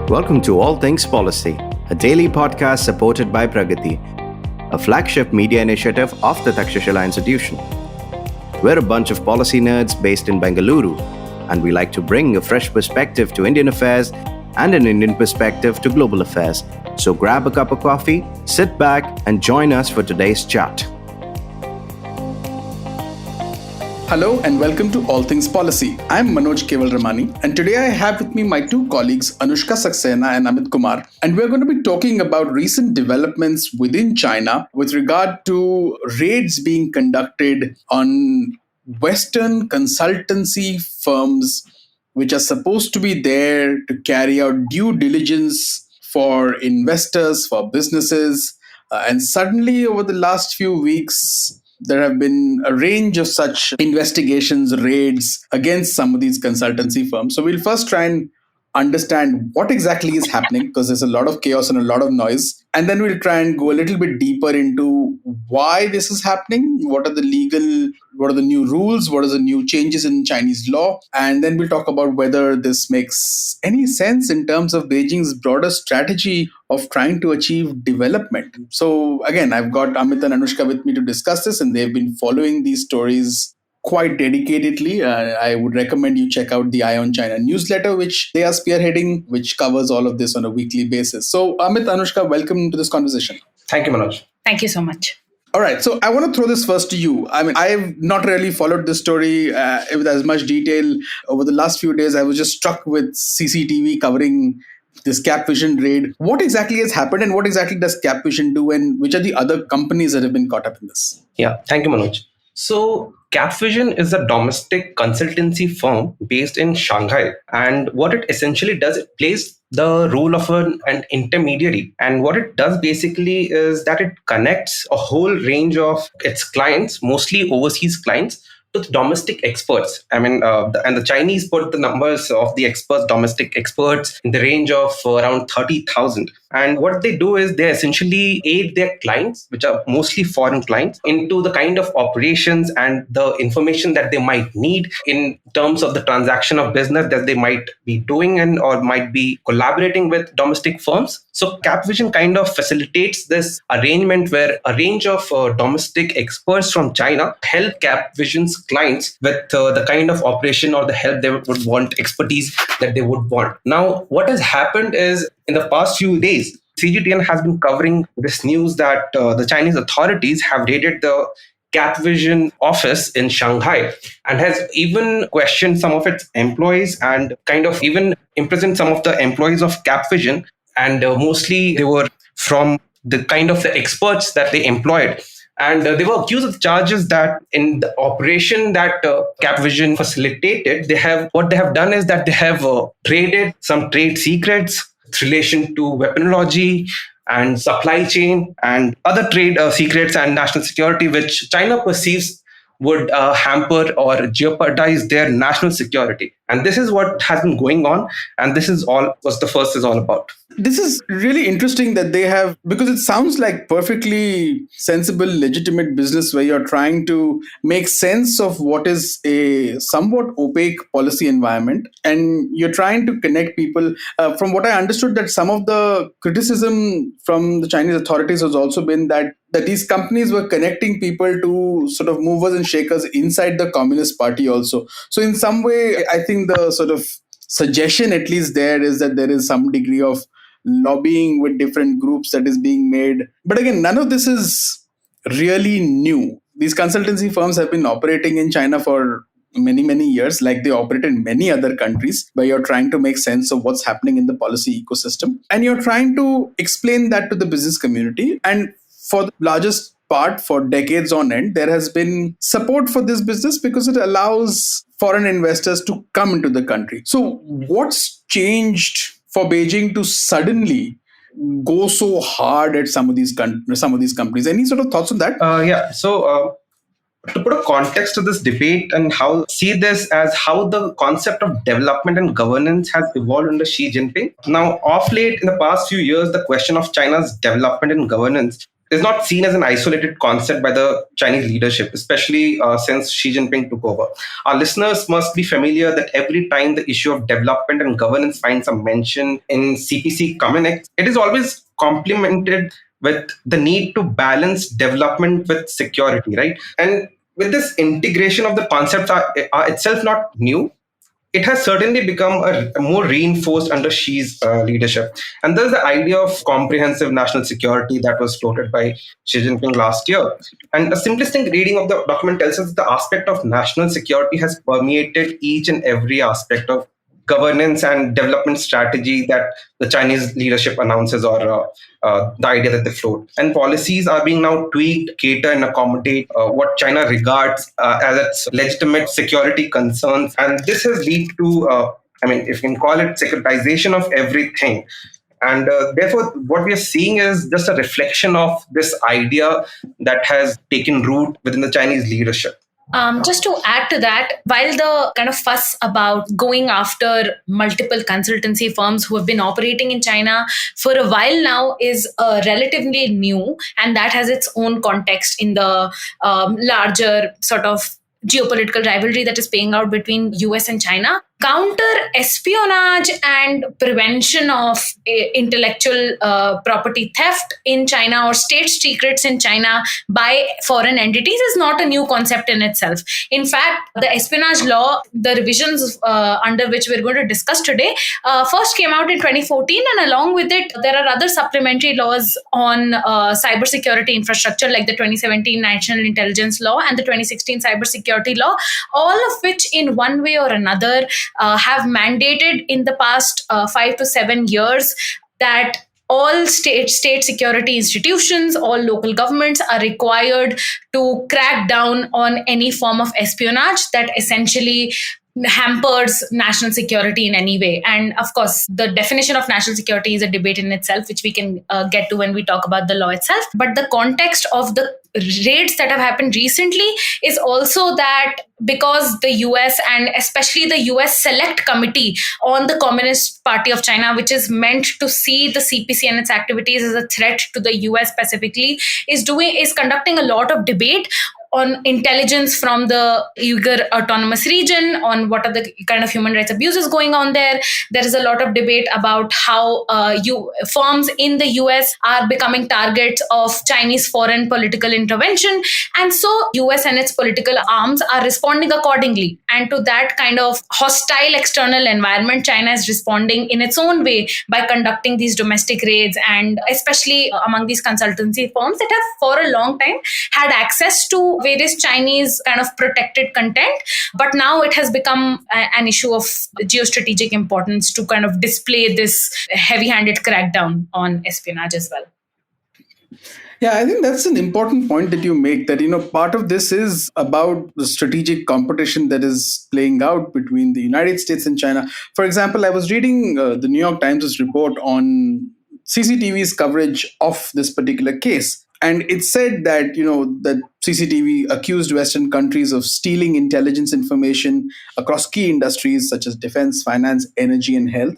Welcome to All Things Policy, a daily podcast supported by Pragati, a flagship media initiative of the Takshashila Institution. We're a bunch of policy nerds based in Bengaluru, and we like to bring a fresh perspective to Indian affairs and an Indian perspective to global affairs. So grab a cup of coffee, sit back, and join us for today's chat. Hello and welcome to All Things Policy. I'm Manoj Kewalramani, and today I have with me my two colleagues Anushka Saxena and Amit Kumar, and we're going to be talking about recent developments within China with regard to raids being conducted on Western consultancy firms which are supposed to be there to carry out due diligence for investors, for businesses, and suddenly over the last few weeks, there have been a range of such investigations, raids against some of these consultancy firms. So we'll first try and understand what exactly is happening, because there's a lot of chaos and a lot of noise. And then we'll try and go a little bit deeper into why this is happening, what are the new rules, what are the new changes in Chinese law. And then we'll talk about whether this makes any sense in terms of Beijing's broader strategy of trying to achieve development. So again, I've got Amit and Anushka with me to discuss this, and they've been following these stories quite dedicatedly. I would recommend you check out the Eye on China newsletter, which they are spearheading, which covers all of this on a weekly basis. So Amit, Anushka, welcome to this conversation. Thank you, Manoj. Thank you so much. All right. So I want to throw this first to you. I mean, I've not really followed this story with as much detail over the last few days. I was just struck with CCTV covering this Capvision raid. What exactly has happened and what exactly does Capvision do, and which are the other companies that have been caught up in this? Yeah, thank you, Manoj. So Capvision is a domestic consultancy firm based in Shanghai. And what it essentially does, it plays the role of an intermediary. And what it does basically is that it connects a whole range of its clients, mostly overseas clients, to the domestic experts. I mean, and the Chinese put the numbers of the experts, domestic experts, in the range of around 30,000. And what they do is they essentially aid their clients, which are mostly foreign clients, into the kind of operations and the information that they might need in terms of the transaction of business that they might be doing and or might be collaborating with domestic firms. So Capvision kind of facilitates this arrangement where a range of domestic experts from China help Capvision's clients with the kind of operation or the help they would want, expertise that they would want. Now, what has happened is in the past few days, CGTN has been covering this news that the Chinese authorities have raided the Capvision office in Shanghai and has even questioned some of its employees and kind of even imprisoned some of the employees of Capvision. And mostly they were from the kind of the experts that they employed. And they were accused of charges that in the operation that Capvision facilitated, what they have done is that they have traded some trade secrets with relation to weaponology and supply chain and other trade secrets and national security, which China perceives would hamper or jeopardize their national security. And this is what has been going on. And this is all what the first is all about. This is really interesting that they have, because it sounds like perfectly sensible, legitimate business where you're trying to make sense of what is a somewhat opaque policy environment. And you're trying to connect people. From what I understood, that some of the criticism from the Chinese authorities has also been that these companies were connecting people to sort of movers and shakers inside the Communist Party also. So in some way, I think the sort of suggestion, at least there, is that there is some degree of lobbying with different groups that is being made. But again, none of this is really new. These consultancy firms have been operating in China for many, many years, like they operate in many other countries, where you're trying to make sense of what's happening in the policy ecosystem. And you're trying to explain that to the business community. And for the largest part, for decades on end, there has been support for this business because it allows foreign investors to come into the country. So what's changed for Beijing to suddenly go so hard at some of these companies? Any sort of thoughts on that? So to put a context to this debate and see this as how the concept of development and governance has evolved under Xi Jinping. Now, of late, in the past few years, the question of China's development and governance is not seen as an isolated concept by the Chinese leadership, especially since Xi Jinping took over. Our listeners must be familiar that every time the issue of development and governance finds a mention in CPC Communiques, it is always complemented with the need to balance development with security, right? And with this integration of the concepts are itself not new. It has certainly become a more reinforced under Xi's leadership. And there's the idea of comprehensive national security that was floated by Xi Jinping last year. And a simplistic reading of the document tells us the aspect of national security has permeated each and every aspect of governance and development strategy that the Chinese leadership announces, or the idea that they float. And policies are being now tweaked, cater and accommodate what China regards as its legitimate security concerns. And this has led to, if you can call it, securitization of everything. And therefore, what we are seeing is just a reflection of this idea that has taken root within the Chinese leadership. Just to add to that, while the kind of fuss about going after multiple consultancy firms who have been operating in China for a while now is relatively new, and that has its own context in the larger sort of geopolitical rivalry that is playing out between US and China. Counter espionage and prevention of intellectual property theft in China or state secrets in China by foreign entities is not a new concept in itself. In fact, the espionage law, the revisions under which we're going to discuss today, first came out in 2014, and along with it, there are other supplementary laws on cybersecurity infrastructure, like the 2017 National Intelligence Law and the 2016 Cybersecurity Law, all of which in one way or another have mandated in the past 5 to 7 years that all state security institutions, all local governments are required to crack down on any form of espionage that essentially hampers national security in any way. And of course, the definition of national security is a debate in itself, which we can get to when we talk about the law itself. But the context of the raids that have happened recently is also that because the US, and especially the US Select Committee on the Communist Party of China, which is meant to see the CPC and its activities as a threat to the US specifically, is conducting a lot of debate on intelligence from the Uyghur Autonomous Region, on what are the kind of human rights abuses going on there. There is a lot of debate about how firms in the US are becoming targets of Chinese foreign political intervention. And so US and its political arms are responding accordingly. And to that kind of hostile external environment, China is responding in its own way by conducting these domestic raids, and especially among these consultancy firms that have for a long time had access to various Chinese kind of protected content. But now it has become an issue of geostrategic importance to kind of display this heavy-handed crackdown on espionage as well. Yeah, I think that's an important point that you make, that, part of this is about the strategic competition that is playing out between the United States and China. For example, I was reading the New York Times' report on CCTV's coverage of this particular case. And it said that, that CCTV accused Western countries of stealing intelligence information across key industries such as defense, finance, energy, and health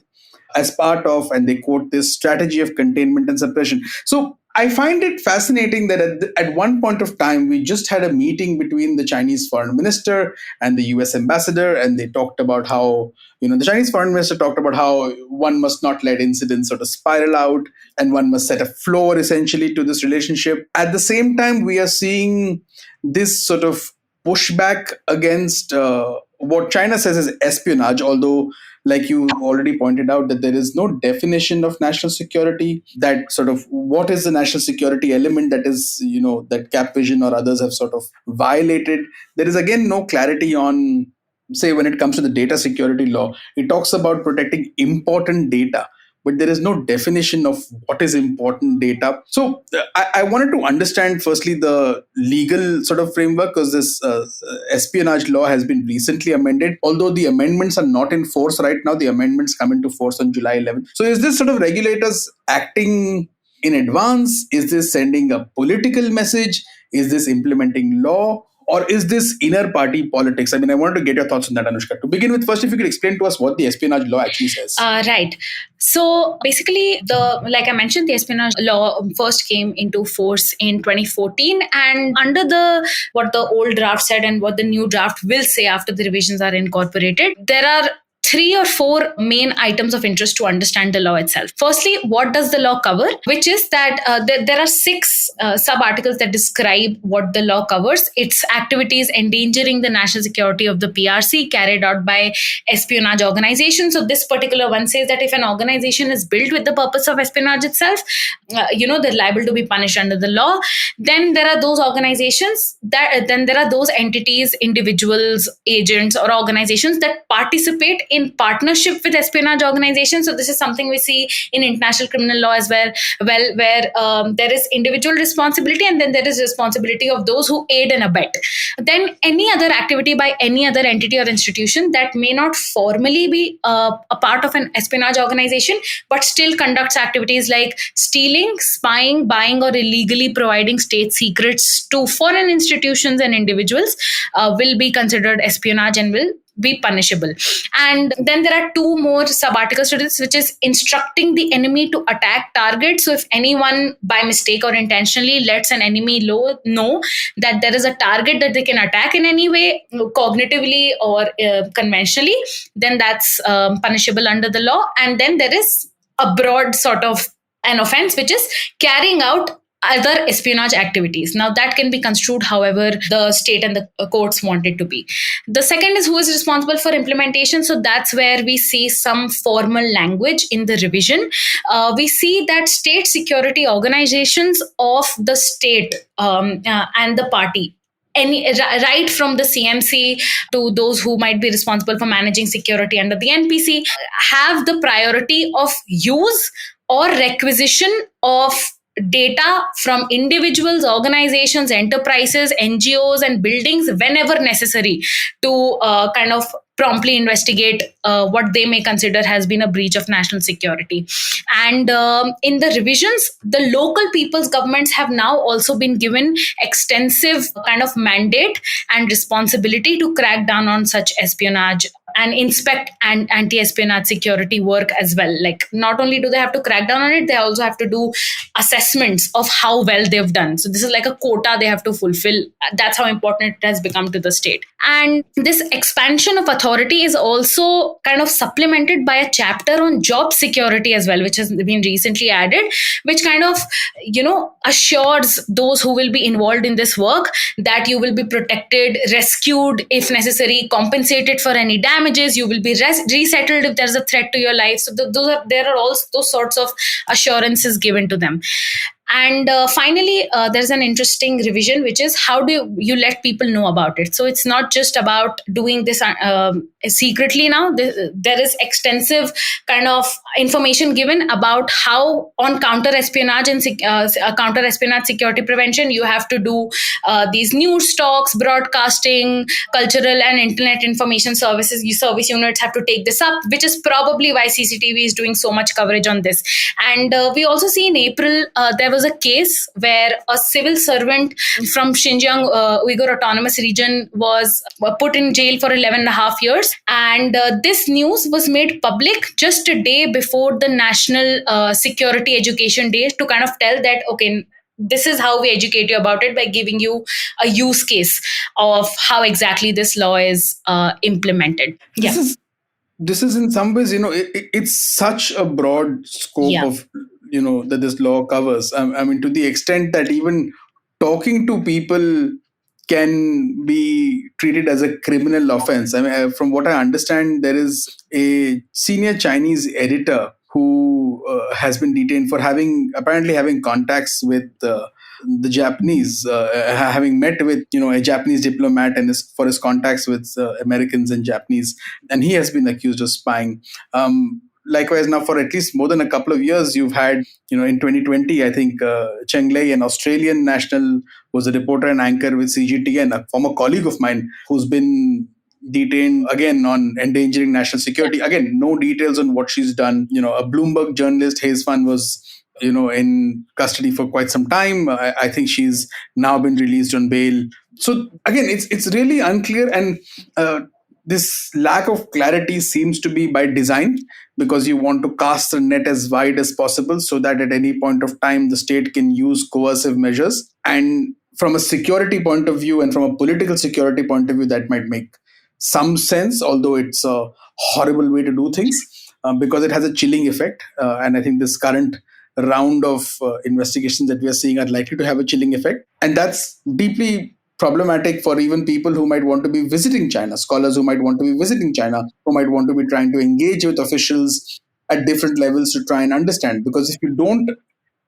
as part of, and they quote, this strategy of containment and suppression. So I find it fascinating that at one point of time, we just had a meeting between the Chinese foreign minister and the US ambassador, and they talked about how, the Chinese foreign minister talked about how one must not let incidents sort of spiral out, and one must set a floor essentially to this relationship. At the same time, we are seeing this sort of pushback against what China says is espionage, although, like you already pointed out, that there is no definition of national security, that sort of what is the national security element that is, that Capvision or others have sort of violated. There is again no clarity on, say, when it comes to the data security law. It talks about protecting important data, but there is no definition of what is important data. So I wanted to understand firstly the legal sort of framework, because this espionage law has been recently amended, although the amendments are not in force right now. The amendments come into force on July 11th. So is this sort of regulators acting in advance? Is this sending a political message? Is this implementing law? or is this inner party politics? I mean, I wanted to get your thoughts on that, Anushka. To begin with, first, if you could explain to us what the espionage law actually says. Right. So basically, like I mentioned, the espionage law first came into force in 2014, and under what the old draft said and what the new draft will say after the revisions are incorporated, there are three or four main items of interest to understand the law itself. Firstly, what does the law cover? Which is that there are six sub-articles that describe what the law covers. It's activities endangering the national security of the PRC carried out by espionage organizations. So this particular one says that if an organization is built with the purpose of espionage itself, they're liable to be punished under the law. Then there are those organizations then there are those entities, individuals, agents, or organizations that participate in partnership with espionage organizations. So this is something we see in international criminal law as well, where there is individual responsibility and then there is responsibility of those who aid and abet. Then any other activity by any other entity or institution that may not formally be a part of an espionage organization, but still conducts activities like stealing, spying, buying, or illegally providing state secrets to foreign institutions and individuals will be considered espionage and will be punishable. And then there are two more sub-articles to this, which is instructing the enemy to attack targets. So if anyone by mistake or intentionally lets an enemy know that there is a target that they can attack in any way, cognitively or conventionally, then that's punishable under the law. And then there is a broad sort of an offense, which is carrying out other espionage activities. Now that can be construed however the state and the courts want it to be. The second is who is responsible for implementation. So that's where we see some formal language in the revision. We see that state security organizations of the state and the party, right from the CMC to those who might be responsible for managing security under the NPC, have the priority of use or requisition of data from individuals, organizations, enterprises, NGOs, and buildings whenever necessary to kind of promptly investigate what they may consider has been a breach of national security. And in the revisions, the local people's governments have now also been given extensive kind of mandate and responsibility to crack down on such espionage and inspect and anti-espionage security work as well. Like, not only do they have to crack down on it, they also have to do assessments of how well they've done. So this is like a quota they have to fulfill. That's how important it has become to the state. And this expansion of authority is also kind of supplemented by a chapter on job security as well, which has been recently added, which kind of, assures those who will be involved in this work that you will be protected, rescued if necessary, compensated for any damages, you will be resettled if there's a threat to your life. So there are all those sorts of assurances given to them. And finally, there's an interesting revision, which is how do you let people know about it? So it's not just about doing this secretly now. There is extensive kind of information given about how on counter-espionage and counter-espionage security prevention, you have to do these news talks, broadcasting, cultural and internet information services. Service units have to take this up, which is probably why CCTV is doing so much coverage on this. And we also see in April, there was a case where a civil servant from Xinjiang Uyghur Autonomous Region was put in jail for 11 and a half years. And this news was made public just a day before the National Security Education Day to kind of tell that, okay, this is how we educate you about it by giving you a use case of how exactly this law is implemented. Yeah. This is in some ways, it's such a broad scope of, that this law covers. I mean, to the extent that even talking to people can be treated as a criminal offense. I mean, from what I understand, there is a senior Chinese editor who has been detained for apparently having contacts with the Japanese, having met with a Japanese diplomat and for his contacts with Americans and Japanese, and he has been accused of spying. Likewise, now for at least more than a couple of years, you've had, in 2020, I think Cheng Lei, an Australian national, was a reporter and anchor with CGTN, a former colleague of mine who's been detained again on endangering national security. Again, no details on what she's done. A Bloomberg journalist, Hayes Fan, was in custody for quite some time. I think she's now been released on bail. So again, it's really unclear, and this lack of clarity seems to be by design, because you want to cast the net as wide as possible so that at any point of time the state can use coercive measures. And from a security point of view and from a political security point of view, that might make some sense, although it's a horrible way to do things, because it has a chilling effect. And I think this current round of investigations that we are seeing are likely to have a chilling effect. And that's deeply problematic for even people who might want to be visiting China, scholars who might want to be visiting China, who might want to be trying to engage with officials at different levels to try and understand. Because if you don't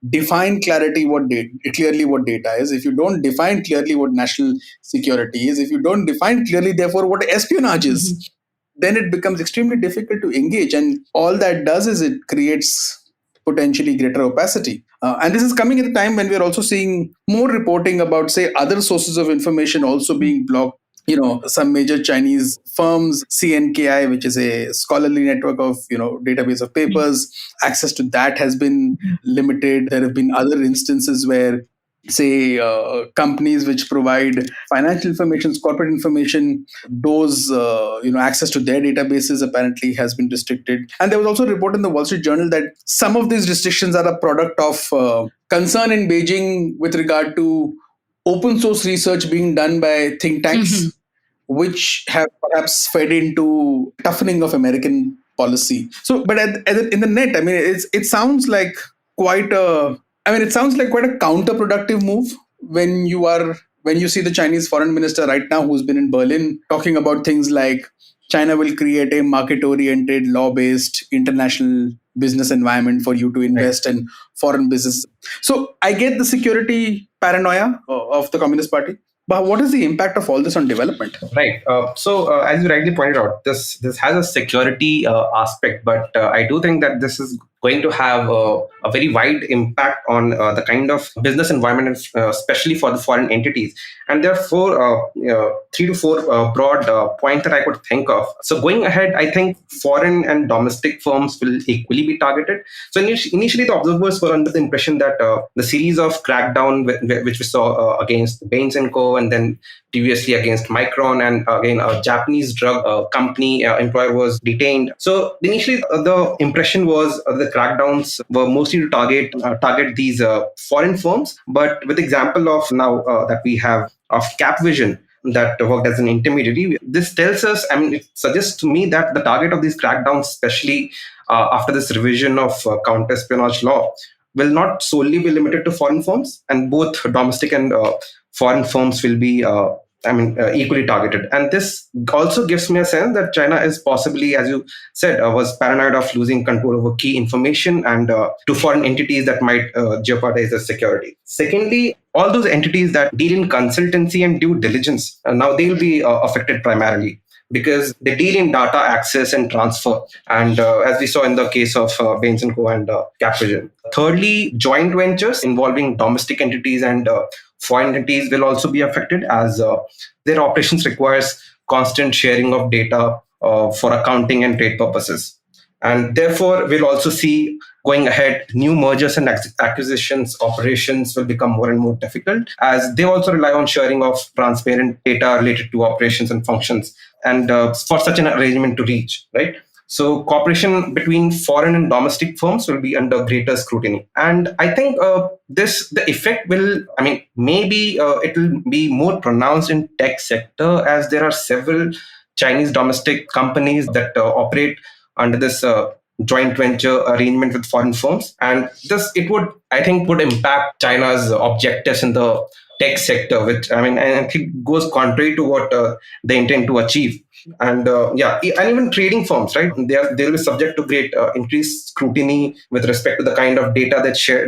define clearly what data is, if you don't define clearly what national security is, if you don't define clearly, therefore, what espionage is, then it becomes extremely difficult to engage. And all that does is it creates potentially greater opacity. And this is coming at a time when we're also seeing more reporting about, say, other sources of information also being blocked. Some major Chinese firms, CNKI, which is a scholarly network of, database of papers, access to that has been limited. There have been other instances where, say, companies which provide financial information, corporate information, those access to their databases apparently has been restricted. And there was also a report in the Wall Street Journal that some of these restrictions are a product of concern in Beijing with regard to open source research being done by think tanks, which have perhaps fed into toughening of American policy. So, but in the net, I mean, it sounds like quite a counterproductive move when you see the Chinese foreign minister right now, who's been in Berlin, talking about things like China will create a market-oriented, law-based international business environment for you to invest in foreign business. So I get the security paranoia of the Communist Party. But what is the impact of all this on development? Right. So, as you rightly pointed out, this has a security aspect, but I do think that this is going to have a very wide impact on the kind of business environment, especially for the foreign entities. And there are 3 to 4 broad points that I could think of. So going ahead, I think foreign and domestic firms will equally be targeted. So initially, the observers were under the impression that the series of crackdown, which we saw against Bain Co. and then previously against Micron, and again a Japanese drug company employer was detained. So initially, the impression was the crackdowns were mostly to target these foreign firms. But with the example of now that we have of Capvision that worked as an intermediary, this tells us, I mean, it suggests to me that the target of these crackdowns, especially after this revision of counter-espionage law, will not solely be limited to foreign firms, and both domestic and foreign firms will be equally targeted. And this also gives me a sense that China is possibly, as you said, was paranoid of losing control over key information and to foreign entities that might jeopardize their security. Secondly, all those entities that deal in consultancy and due diligence, now they'll be affected primarily, because they deal in data access and transfer. And as we saw in the case of Bain Co. and Capvision. Thirdly, joint ventures involving domestic entities and foreign entities will also be affected, as their operations requires constant sharing of data for accounting and trade purposes. And therefore, we'll also see going ahead, new mergers and acquisitions operations will become more and more difficult, as they also rely on sharing of transparent data related to operations and functions, and for such an arrangement to reach, right? So cooperation between foreign and domestic firms will be under greater scrutiny. And I think the effect will, maybe it will be more pronounced in tech sector, as there are several Chinese domestic companies that operate under this joint venture arrangement with foreign firms. And it would impact China's objectives in the tech sector, which I think goes contrary to what they intend to achieve. And and even trading firms, right? They'll be subject to great increased scrutiny with respect to the kind of data that share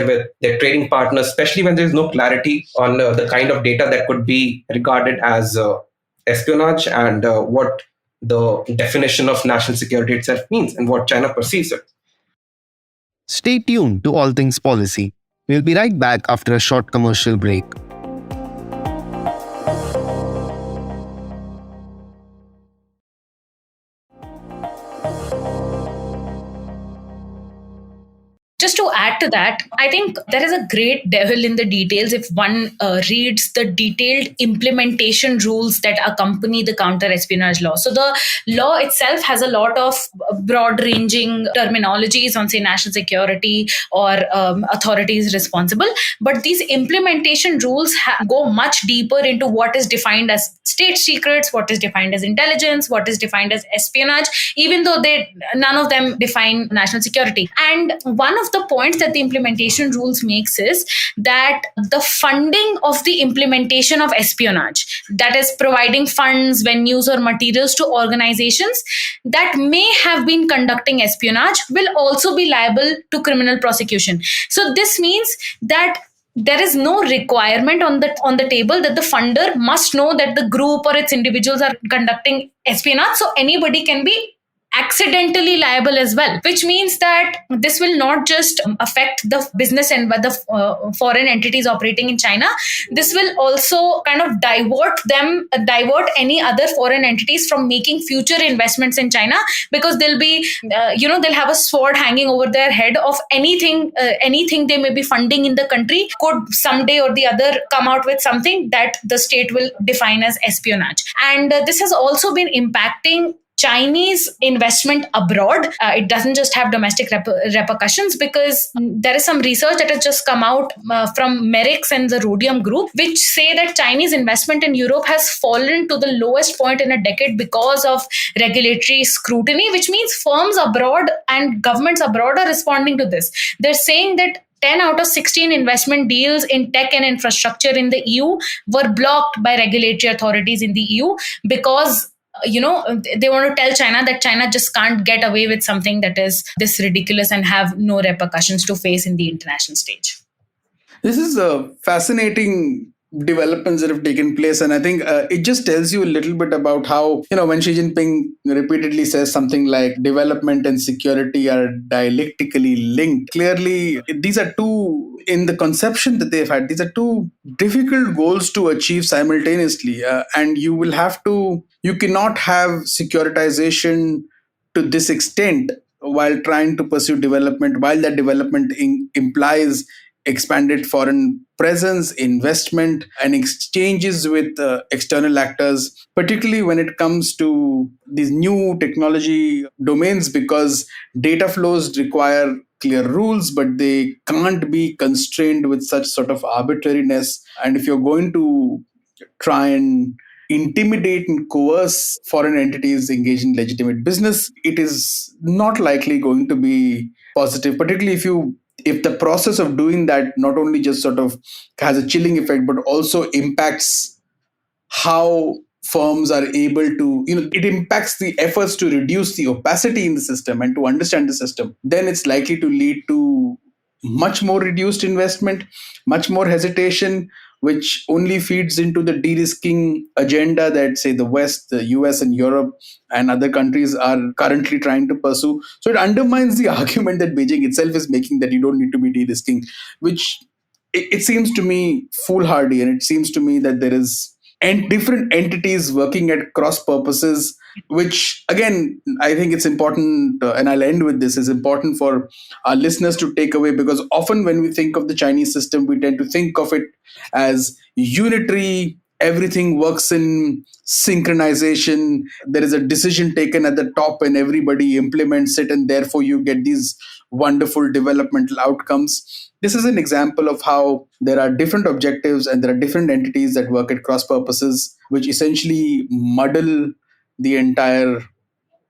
with their trading partners, especially when there is no clarity on the kind of data that could be regarded as espionage, and what the definition of national security itself means and what China perceives it. Stay tuned to All Things Policy. We'll be right back after a short commercial break. Just to add to that, I think there is a great devil in the details if one reads the detailed implementation rules that accompany the counter espionage law. So the law itself has a lot of broad ranging terminologies on, say, national security or authorities responsible. But these implementation rules go much deeper into what is defined as state secrets, what is defined as intelligence, what is defined as espionage, even though none of them define national security. And one of the points that the implementation rules makes is that the funding of the implementation of espionage, that is providing funds, venues or materials to organizations that may have been conducting espionage, will also be liable to criminal prosecution. So this means that there is no requirement on the table that the funder must know that the group or its individuals are conducting espionage, so anybody can be accidentally liable as well, which means that this will not just affect the business and the foreign entities operating in China. This will also kind of divert any other foreign entities from making future investments in China, because they'll be they'll have a sword hanging over their head of anything they may be funding in the country could someday or the other come out with something that the state will define as espionage. And this has also been impacting Chinese investment abroad. It doesn't just have domestic repercussions, because there is some research that has just come out from Merrick's and the Rhodium Group, which say that Chinese investment in Europe has fallen to the lowest point in a decade because of regulatory scrutiny, which means firms abroad and governments abroad are responding to this. They're saying that 10 out of 16 investment deals in tech and infrastructure in the EU were blocked by regulatory authorities in the EU because they want to tell China that China just can't get away with something that is this ridiculous and have no repercussions to face in the international stage. This is a fascinating developments that have taken place, and I think it just tells you a little bit about how, when Xi Jinping repeatedly says something like development and security are dialectically linked, clearly these are two, in the conception that they've had, these are two difficult goals to achieve simultaneously, and you cannot have securitization to this extent while trying to pursue development, while that development implies expanded foreign presence, investment, and exchanges with external actors, particularly when it comes to these new technology domains, because data flows require clear rules, but they can't be constrained with such sort of arbitrariness. And if you're going to try and intimidate and coerce foreign entities engaged in legitimate business, it is not likely going to be positive, particularly if the process of doing that not only just sort of has a chilling effect, but also impacts how firms are able to, it impacts the efforts to reduce the opacity in the system and to understand the system, then it's likely to lead to much more reduced investment, much more hesitation, which only feeds into the de-risking agenda that, say, the West, the US and Europe and other countries are currently trying to pursue. So it undermines the argument that Beijing itself is making that you don't need to be de-risking, which it seems to me foolhardy. And it seems to me that there is different entities working at cross purposes, which again, I think it's important, and I'll end with this, is important for our listeners to take away, because often when we think of the Chinese system, we tend to think of it as unitary, everything works in synchronization, there is a decision taken at the top and everybody implements it, and therefore you get these wonderful developmental outcomes. This is an example of how there are different objectives and there are different entities that work at cross purposes, which essentially muddle the entire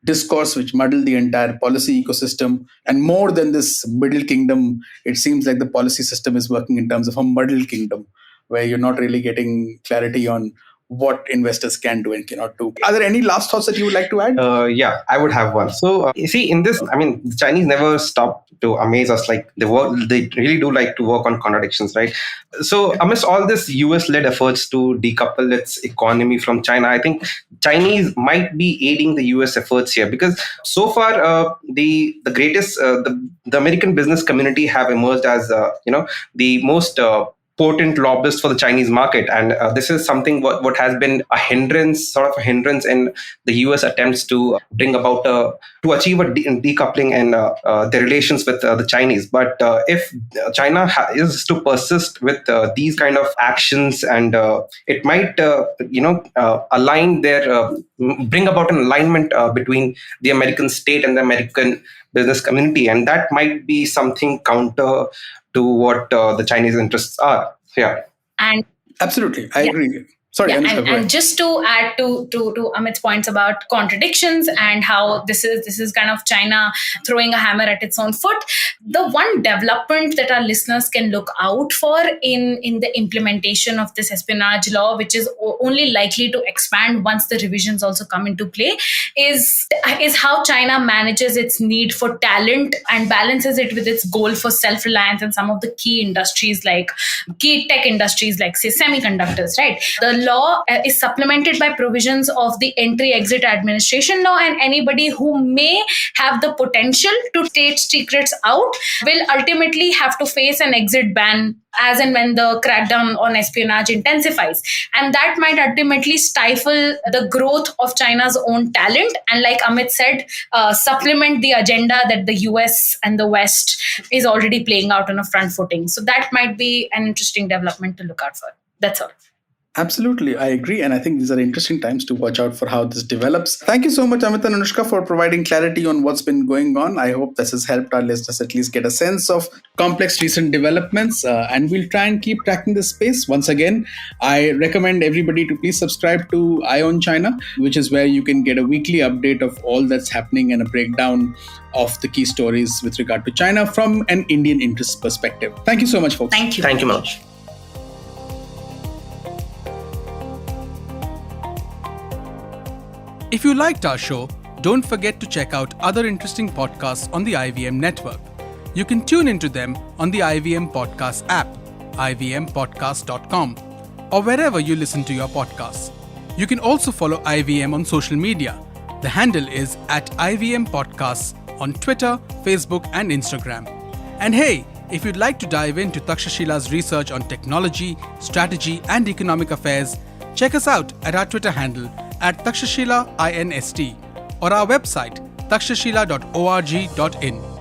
discourse, which muddle the entire policy ecosystem. And more than this middle kingdom, it seems like the policy system is working in terms of a muddled kingdom, where you're not really getting clarity on what investors can do and cannot do. Are there any last thoughts that you would like to add? Yeah, I would have one. So, you see, in this, the Chinese never stop to amaze us. Like they really do like to work on contradictions, right? So, amidst all this US-led efforts to decouple its economy from China, I think Chinese might be aiding the US efforts here, because so far the greatest, the American business community have emerged as the most potent lobbyist for the Chinese market. And this is something what has been a hindrance in the US attempts to bring about to achieve a decoupling in their relations with the Chinese. But if China is to persist with these kind of actions, and it might align their bring about an alignment between the American state and the American business community, and that might be something counter to what the Chinese interests are. Yeah. And absolutely, I agree. Sorry, Anushka, and just to add to Amit's points about contradictions and how this is kind of China throwing a hammer at its own foot, the one development that our listeners can look out for in the implementation of this espionage law, which is only likely to expand once the revisions also come into play, is how China manages its need for talent and balances it with its goal for self-reliance in some of the key industries, like key tech industries, like say semiconductors, right? The law is supplemented by provisions of the Entry-Exit Administration law, and anybody who may have the potential to take secrets out will ultimately have to face an exit ban as and when the crackdown on espionage intensifies. And that might ultimately stifle the growth of China's own talent, and like Amit said, supplement the agenda that the US and the West is already playing out on a front footing. So that might be an interesting development to look out for. That's all. Absolutely, I agree. And I think these are interesting times to watch out for how this develops. Thank you so much, Amit and Anushka, for providing clarity on what's been going on. I hope this has helped our listeners at least get a sense of complex recent developments. And we'll try and keep tracking this space. Once again, I recommend everybody to please subscribe to Eye on China, which is where you can get a weekly update of all that's happening and a breakdown of the key stories with regard to China from an Indian interest perspective. Thank you so much, folks. Thank you. Thank you, Manoj. If you liked our show, don't forget to check out other interesting podcasts on the IVM network. You can tune into them on the IVM Podcast app, ivmpodcast.com, or wherever you listen to your podcasts. You can also follow IVM on social media. The handle is @IVM Podcasts on Twitter, Facebook, and Instagram. And hey, if you'd like to dive into Takshashila's research on technology, strategy, and economic affairs, check us out at our Twitter handle @Takshashila INST or our website takshashila.org.in.